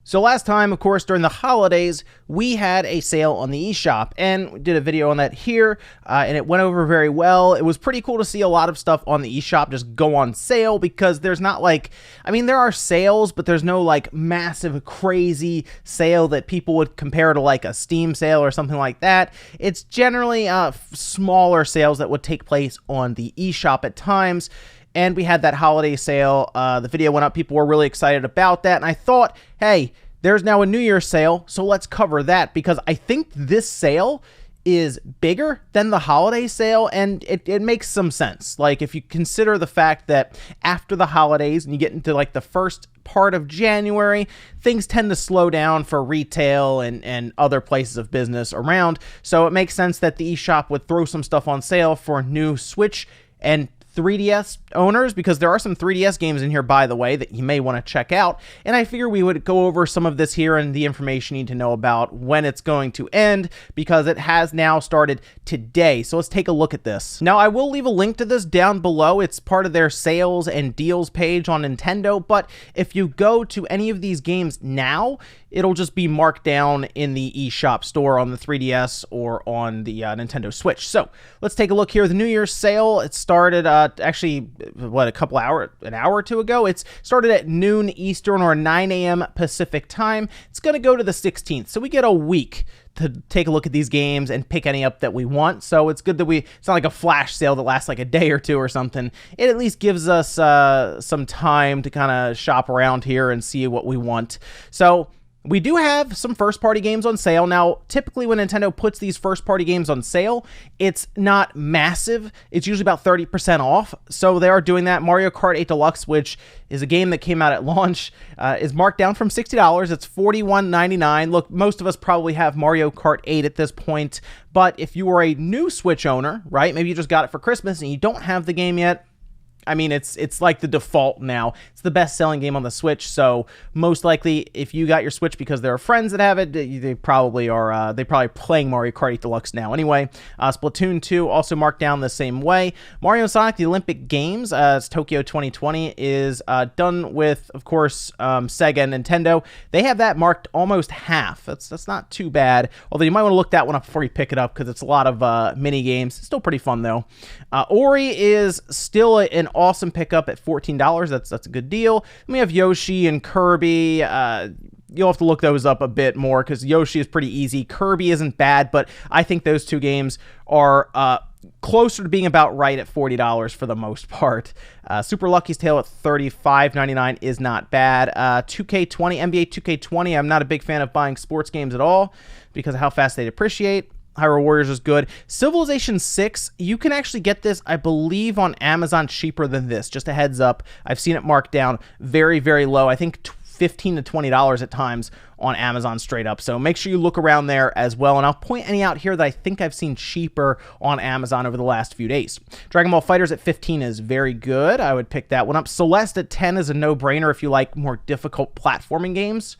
So last time, of course, during the holidays, we had a sale on the eShop, and we did a video on that here, and it went over very well. It was pretty cool to see a lot of stuff on the eShop just go on sale, because there's not like, I mean, there are sales, but there's no like massive, crazy sale that people would compare to like a Steam sale or something like that. It's generally smaller sales that would take place on the eShop at times. And we had that holiday sale. The video went up. People were really excited about that. And I thought, hey, there's now a New Year's sale, so let's cover that, because I think this sale is bigger than the holiday sale, and it makes some sense. Like, if you consider the fact that after the holidays and you get into like the first part of January, things tend to slow down for retail and other places of business around. So it makes sense that the eShop would throw some stuff on sale for new Switch and 3DS owners, because there are some 3DS games in here, by the way, that you may want to check out. And I figure we would go over some of this here and the information you need to know about when it's going to end, because it has now started today. So let's take a look at this. Now, I will leave a link to this down below. It's part of their sales and deals page on Nintendo, but if you go to any of these games now, it'll just be marked down in the eShop store on the 3DS or on the Nintendo Switch. So let's take a look here. The New Year's sale, it started actually, what, an hour or two ago? It started at noon Eastern or 9 a.m. Pacific time. It's going to go to the 16th. So we get a week to take a look at these games and pick any up that we want. So it's good that it's not like a flash sale that lasts like a day or two or something. It at least gives us some time to kind of shop around here and see what we want. So we do have some first-party games on sale. Now, typically when Nintendo puts these first-party games on sale, it's not massive. It's usually about 30% off. So they are doing that. Mario Kart 8 Deluxe, which is a game that came out at launch, is marked down from $60. It's $41.99. Look, most of us probably have Mario Kart 8 at this point. But if you are a new Switch owner, right, maybe you just got it for Christmas and you don't have the game yet, I mean, it's like the default now. It's the best-selling game on the Switch, so most likely, if you got your Switch because there are friends that have it, they probably are playing Mario Kart 8 Deluxe now. Anyway, Splatoon 2 also marked down the same way. Mario and Sonic, the Olympic Games, it's Tokyo 2020, is done with, of course, Sega and Nintendo. They have that marked almost half. That's not too bad, although you might want to look that one up before you pick it up, because it's a lot of mini games. It's still pretty fun, though. Ori is still an awesome pickup at $14. That's a good deal. Then we have Yoshi and Kirby. You'll have to look those up a bit more, because Yoshi is pretty easy. Kirby isn't bad, but I think those two games are closer to being about right at $40 for the most part. Super Lucky's Tale at $35.99 is not bad. 2K20, NBA 2K20, I'm not a big fan of buying sports games at all because of how fast they depreciate. Hyrule Warriors is good. Civilization 6, you can actually get this, I believe, on Amazon cheaper than this. Just a heads up. I've seen it marked down very, very low. I think $15 to $20 at times on Amazon straight up. So make sure you look around there as well. And I'll point any out here that I think I've seen cheaper on Amazon over the last few days. Dragon Ball FighterZ at $15 is very good. I would pick that one up. Celeste at $10 is a no-brainer if you like more difficult platforming games.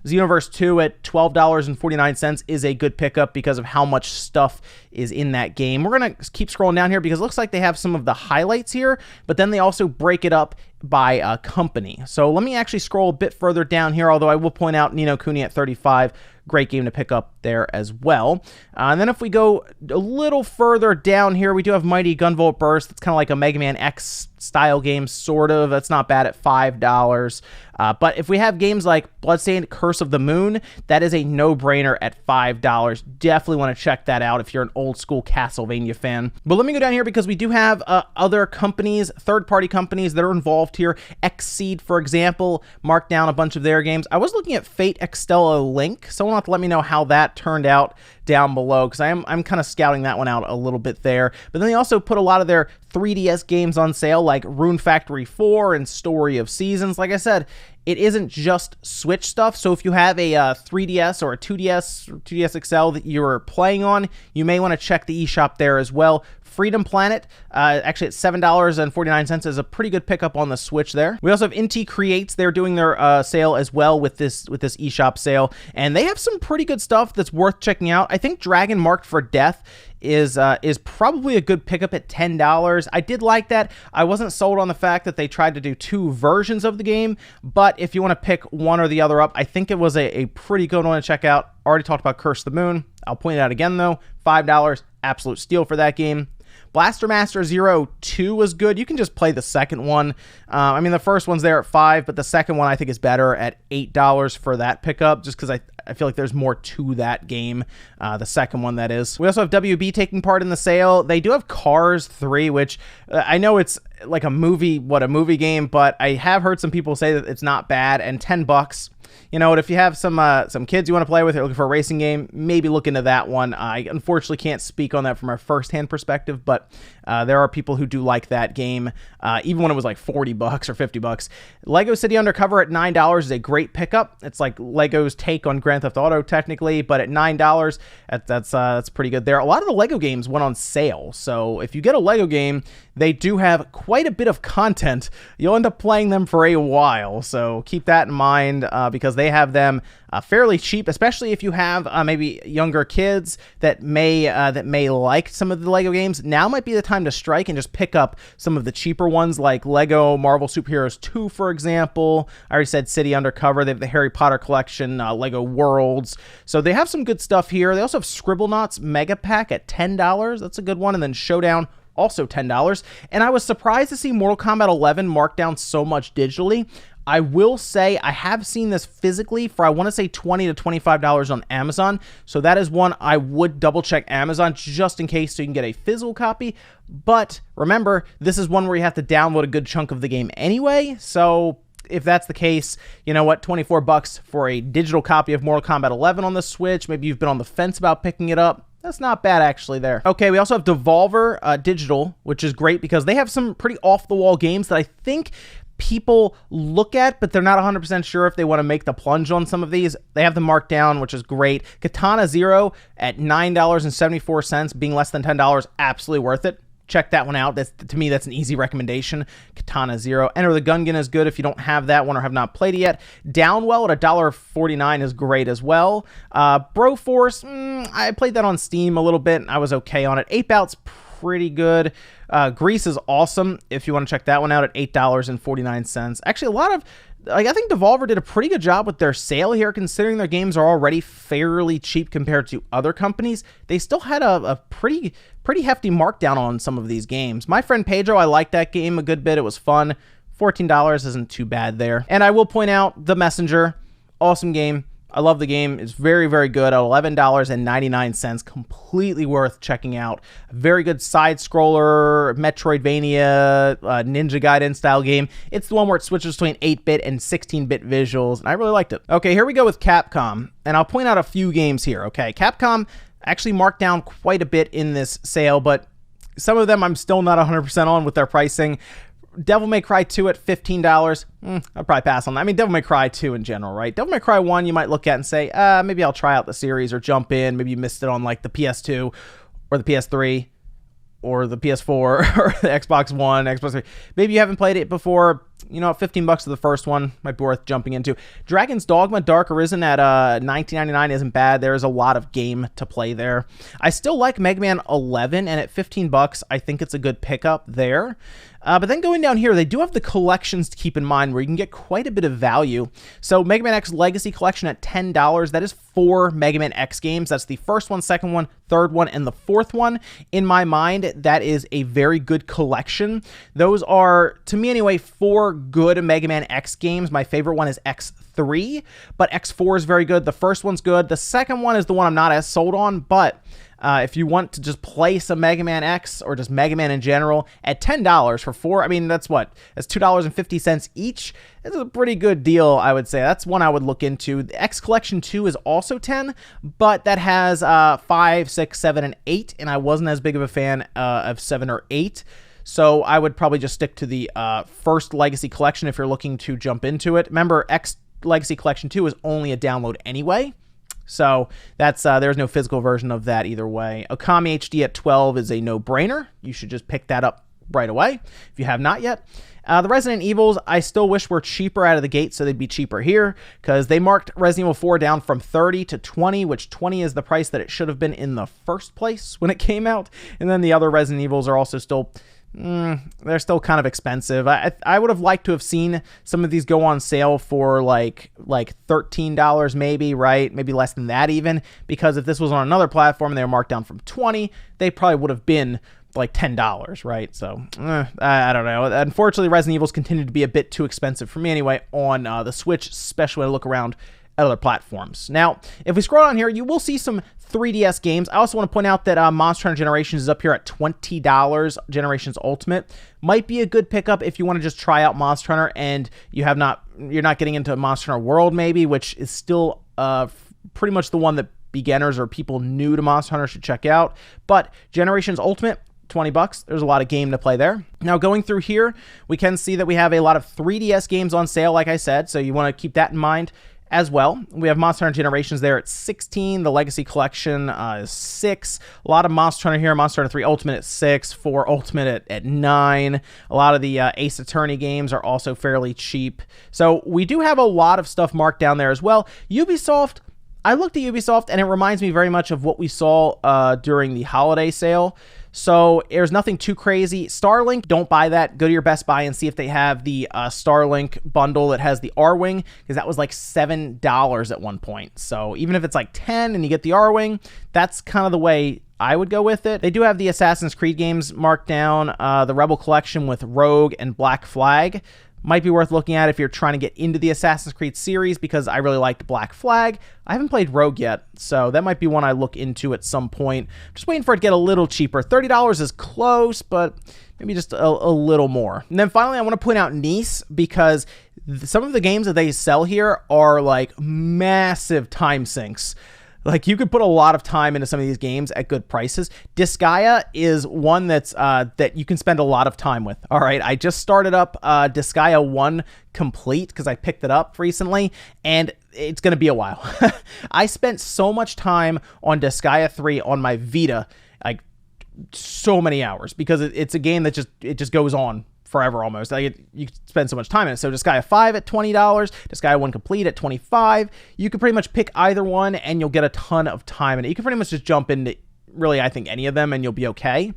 Xenoverse 2 at $12.49 is a good pickup because of how much stuff is in that game. We're going to keep scrolling down here because it looks like they have some of the highlights here, but then they also break it up by company. So let me actually scroll a bit further down here, although I will point out Ni no Kuni at $35. Great game to pick up there as well. And then if we go a little further down here, we do have Mighty Gunvolt Burst. It's kind of like a Mega Man X style game, sort of. That's not bad at $5. But if we have games like Bloodstained Curse of the Moon, that is a no-brainer at $5. Definitely want to check that out if you're an old-school Castlevania fan. But let me go down here because we do have other companies, third-party companies that are involved here. Xseed, for example, marked down a bunch of their games. I was looking at Fate Extella Link. Someone will have to let me know how that turned out down below, because I'm kind of scouting that one out a little bit there. But then they also put a lot of their 3DS games on sale, like Rune Factory 4 and Story of Seasons. Like I said, it isn't just Switch stuff, so if you have a 3DS or a 2DS or 2DS XL that you're playing on, you may want to check the eShop there as well. Freedom Planet, actually at $7.49 is a pretty good pickup on the Switch there. We also have IntiCreate. They're doing their sale as well with this eShop sale, and they have some pretty good stuff that's worth checking out. I think Dragon Marked for Death is probably a good pickup at $10. I did like that. I wasn't sold on the fact that they tried to do 2 versions of the game, but if you want to pick one or the other up, I think it was a pretty good one to check out. Already talked about Curse of the Moon. I'll point it out again though. $5, absolute steal for that game. Blaster Master Zero 2 was good. You can just play the second one. I mean, the first one's there at $5, but the second one I think is better at $8 for that pickup, just because I feel like there's more to that game, the second one that is. We also have WB taking part in the sale. They do have Cars 3, which I know it's like a movie game, but I have heard some people say that it's not bad, and $10. You know what, if you have some kids you want to play with, or looking for a racing game, maybe look into that one. I unfortunately can't speak on that from a first-hand perspective, but there are people who do like that game, even when it was like $40 or $50. Lego City Undercover at $9 is a great pickup. It's like Lego's take on Grand Theft Auto, technically, but at $9, that's pretty good there. A lot of the Lego games went on sale, so if you get a Lego game, they do have quite a bit of content. You'll end up playing them for a while, so keep that in mind, because they have them fairly cheap, especially if you have maybe younger kids that may like some of the Lego games. Now might be the time to strike and just pick up some of the cheaper ones, like Lego Marvel Superheroes 2, for example. I already said City Undercover. They have the Harry Potter collection, Lego Worlds. So they have some good stuff here. They also have Scribblenauts Mega Pack at $10. That's a good one. And then Showdown, also $10. And I was surprised to see Mortal Kombat 11 marked down so much digitally. I will say I have seen this physically for, I want to say, $20 to $25 on Amazon. So that is one I would double check Amazon just in case, so you can get a physical copy. But remember, this is one where you have to download a good chunk of the game anyway. So if that's the case, you know what, $24 for a digital copy of Mortal Kombat 11 on the Switch. Maybe you've been on the fence about picking it up. That's not bad, actually, there. Okay, we also have Devolver Digital, which is great because they have some pretty off-the-wall games that I think people look at, but they're not 100% sure if they want to make the plunge on some of these. They have them marked down, which is great. Katana Zero at $9.74, being less than $10, absolutely worth it. Check that one out. To me, that's an easy recommendation. Katana Zero. Enter the Gungan is good if you don't have that one or have not played it yet. Downwell at $1.49 is great as well. Broforce, I played that on Steam a little bit, and I was okay on it. 8-Bout's pretty good. Grease is awesome if you want to check that one out at $8.49. Actually, a lot of, I think Devolver did a pretty good job with their sale here, considering their games are already fairly cheap compared to other companies. They still had a pretty hefty markdown on some of these games. My Friend Pedro, I liked that game a good bit. It was fun. $14 isn't too bad there. And I will point out The Messenger, awesome game. I love the game. It's very, very good at $11.99. Completely worth checking out. Very good side-scroller, Metroidvania, Ninja Gaiden style game. It's the one where it switches between 8-bit and 16-bit visuals, and I really liked it. Okay, here we go with Capcom, and I'll point out a few games here, okay? Capcom actually marked down quite a bit in this sale, but some of them I'm still not 100% on with their pricing. Devil May Cry 2 at $15. I'll probably pass on that. I mean, Devil May Cry 2 in general, right? Devil May Cry 1 you might look at and say, maybe I'll try out the series or jump in. Maybe you missed it on like the PS2 or the PS3 or the PS4 or the Xbox One, Xbox 3. Maybe you haven't played it before. You know, $15 for the first one might be worth jumping into. Dragon's Dogma Dark Arisen at $19.99 isn't bad. There's a lot of game to play there. I still like Mega Man 11, and at $15, I think it's a good pickup there. But then going down here, they do have the collections to keep in mind where you can get quite a bit of value. So Mega Man X Legacy Collection at $10. That is 4 Mega Man X games. That's the first one, second one, third one, and the fourth one. In my mind, that is a very good collection. Those are, to me anyway, 4 good Mega Man X games. My favorite one is X3, but X4 is very good. The first one's good. The second one is the one I'm not as sold on, but if you want to just play some Mega Man X or just Mega Man in general at $10 for 4, I mean, that's what? That's $2.50 each. It's a pretty good deal, I would say. That's one I would look into. The X Collection 2 is also 10, but that has 5, 6, 7, and 8, and I wasn't as big of a fan of 7 or 8. So I would probably just stick to the first Legacy Collection if you're looking to jump into it. Remember, X Legacy Collection 2 is only a download anyway. So that's there's no physical version of that either way. Okami HD at $12 is a no-brainer. You should just pick that up right away if you have not yet. The Resident Evils, I still wish were cheaper out of the gate, so they'd be cheaper here, because they marked Resident Evil 4 down from 30 to 20, which 20 is the price that it should have been in the first place when it came out. And then the other Resident Evils are also still... they're still kind of expensive. I would have liked to have seen some of these go on sale for like $13 maybe, right? Maybe less than that even, because if this was on another platform and they were marked down from 20, they probably would have been like $10, right? So I don't know. Unfortunately, Resident Evils continue to be a bit too expensive for me anyway on the Switch, especially when I look around at other platforms. Now, if we scroll down here, you will see some 3DS games. I also want to point out that Monster Hunter Generations is up here at $20. Generations Ultimate might be a good pickup if you want to just try out Monster Hunter and you're not getting into Monster Hunter World maybe, which is still pretty much the one that beginners or people new to Monster Hunter should check out. But Generations Ultimate, $20. There's a lot of game to play there. Now, going through here, we can see that we have a lot of 3DS games on sale, like I said, so you want to keep that in mind as well. We have Monster Hunter Generations there at $16. The Legacy Collection is $6. A lot of Monster Hunter here. Monster Hunter 3 Ultimate at $6. 4 Ultimate at $9. A lot of the Ace Attorney games are also fairly cheap. So we do have a lot of stuff marked down there as well. Ubisoft, I looked at Ubisoft and it reminds me very much of what we saw during the holiday sale. So there's nothing too crazy. Starlink, don't buy that. Go to your Best Buy and see if they have the Starlink bundle that has the R-Wing, because that was like $7 at one point. So even if it's like 10 and you get the R-Wing, that's kind of the way I would go with it. They do have the Assassin's Creed games marked down. The Rebel Collection with Rogue and Black Flag might be worth looking at if you're trying to get into the Assassin's Creed series, because I really liked Black Flag. I haven't played Rogue yet, so that might be one I look into at some point. Just waiting for it to get a little cheaper. $30 is close, but maybe just a little more. And then finally, I want to point out Nice, because some of the games that they sell here are like massive time sinks. Like, you could put a lot of time into some of these games at good prices. Disgaea is one that's that you can spend a lot of time with. All right, I just started up Disgaea 1 complete because I picked it up recently, and it's going to be a while. I spent so much time on Disgaea 3 on my Vita, like so many hours, because it's a game that just goes on forever almost. Like, you spend so much time in it. So Disgaea 5 at $20, Disgaea 1 complete at $25. You can pretty much pick either one and you'll get a ton of time in it. You can pretty much just jump into really, I think, any of them and you'll be okay.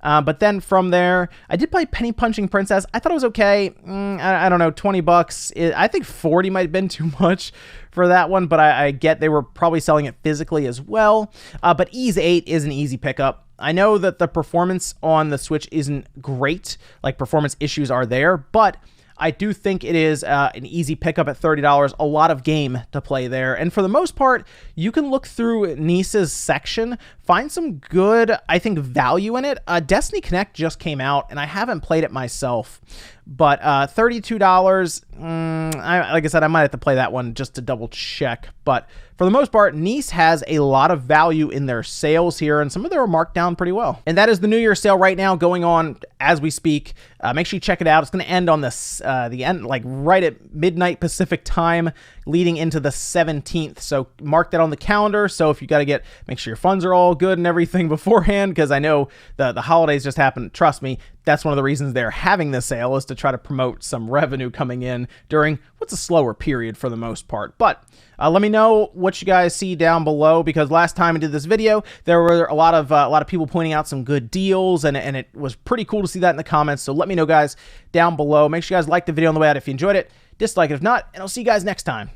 But then from there, I did play Penny Punching Princess. I thought it was okay. I don't know, $20. I think 40 might have been too much for that one, but I get they were probably selling it physically as well. But Ease 8 is an easy pickup. I know that the performance on the Switch isn't great, like performance issues are there, but I do think it is an easy pickup at $30, a lot of game to play there. And for the most part, you can look through Nice's section, find some good, I think, value in it. Destiny Connect just came out, and I haven't played it myself. But $32, like I said, I might have to play that one just to double check. But for the most part, Nice has a lot of value in their sales here, and some of them are marked down pretty well. And that is the New Year's sale right now going on as we speak. Make sure you check it out. It's going to end on the end, like right at midnight Pacific time, leading into the 17th. So mark that on the calendar. So if you got to make sure your funds are all good and everything beforehand, because I know the holidays just happened. Trust me, that's one of the reasons they're having this sale, is to try to promote some revenue coming in during what's a slower period for the most part. But let me know what you guys see down below, because last time I did this video, there were a lot of people pointing out some good deals, and it was pretty cool to see that in the comments. So let me know, guys, down below. Make sure you guys like the video on the way out if you enjoyed it. Dislike it if not, and I'll see you guys next time.